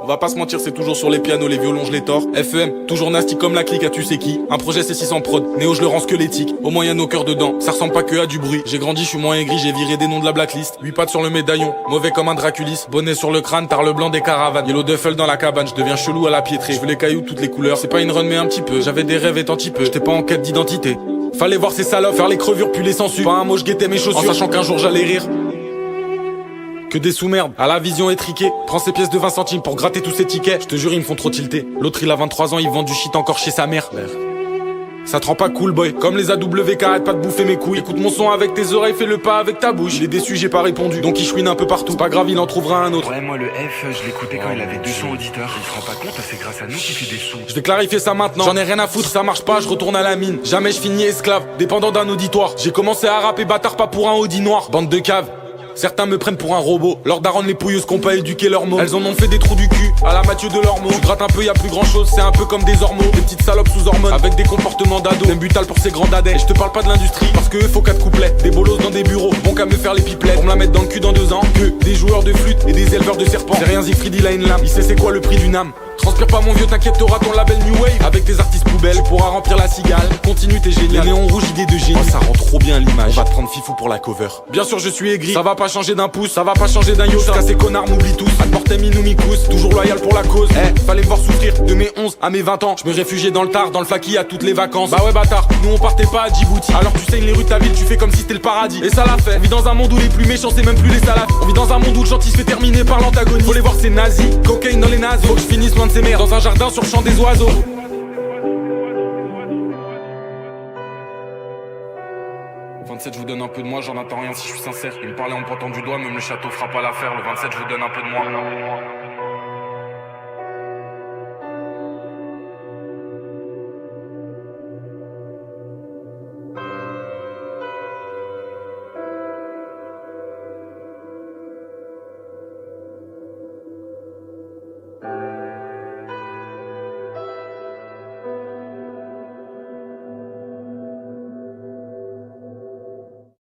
va pas se mentir, c'est toujours sur les pianos, les violons, je les tords. FEM, toujours nasty comme la clique à tu sais qui. Un projet c'est 600 prod, Néo je le rends squelettique. Au moins y'a nos cœurs dedans, ça ressemble pas que à du bruit. J'ai grandi, je suis moins aigri, j'ai viré des noms de la blacklist. 8 pattes sur le médaillon, mauvais comme un Draculis. Bonnet sur le crâne, tard le blanc des caravanes. Yellow duffel dans la cabane, je deviens chelou à la piétrée. Je veux les cailloux toutes les couleurs, c'est pas une run mais un petit peu. J'avais des rêves étant petit peu, j'étais pas en quête d'identité. Fallait voir ces salopes, faire les crevures puis les sangsues. Pas un mot, je guettais mes chaussures, en sachant qu'un jour j'allais rire. Que des sous-merdes, à la vision étriquée. Prends ces pièces de 20 centimes pour gratter tous ces tickets. Je te jure, ils me font trop tilter. L'autre, il a 23 ans, il vend du shit encore chez sa mère. Ça te rend pas cool, boy. Comme les AWK, arrête pas de bouffer mes couilles. Écoute mon son avec tes oreilles, fais-le pas avec ta bouche. Il est déçu, j'ai pas répondu. Donc il chouine un peu partout. C'est pas grave, il en trouvera un autre. Ouais, moi, le F, je l'écoutais quand il avait 200 auditeurs. Il se rend pas compte, c'est grâce à nous qu'il fait des sous. Je vais clarifier ça maintenant. J'en ai rien à foutre, ça marche pas, je retourne à la mine. Jamais je finis esclave, dépendant d'un auditoire. J'ai commencé à rapper bâtard, pas pour un Audi noir. Bande de caves. Certains me prennent pour un robot. Leurs darons les pouilleuses qu'on pas éduqué leurs mots. Elles en ont fait des trous du cul, à la Mathieu de leurs mots. Tu grattes un peu, y a plus grand chose, c'est un peu comme des ormeaux. Des petites salopes sous hormones, avec des comportements d'ado. T'aimes butal pour ces grands dadais. Et je te parle pas de l'industrie, parce que eux faut 4 couplets. Des bolos dans des bureaux, bon qu'à me faire les pipelettes. Pour me la mettre dans le cul dans 2 ans. Que des joueurs de flûte et des éleveurs de serpents. C'est rien Zifrid, il a une lame, il sait c'est quoi le prix d'une âme. Transpire pas mon vieux, t'inquiète, t'auras ton label New Wave. Avec tes artistes poubelles, tu pourras remplir la cigale. Continue, t'es génial. Les néons rouges, idée de génie. Oh, ça rend trop bien l'image. On va te prendre fifou pour la cover. Bien sûr, je suis aigri. Ça va pas changer d'un pouce, ça va pas changer d'un yo. Jusqu'à ces connards m'oublient tous. Adportem inumicus, toujours loyal pour la cause. Fallait me voir souffrir de mes 11 à mes 20 ans. Je me réfugiais dans le tard, dans le flaki à toutes les vacances. Bah ouais, bâtard, nous on partait pas à Djibouti. Alors tu saignes les rues de ta ville, tu fais comme si c'était le paradis. Et ça l'a fait. On vit dans un monde où les plus méchants, c'est même plus les salafs. On vit dans un monde où le gentil se fait terminer par l'antagoniste. Faut les voir, c'est nazi. Cocaïne dans les nazes. Faut que je finisse loin de ces mères. Dans un jardin sur le champ des oiseaux. 27, je vous donne un peu de moi, j'en attends rien si je suis sincère. Il me parlait en me pointant du doigt, même le château fera pas l'affaire. Le 27, je vous donne un peu de moi.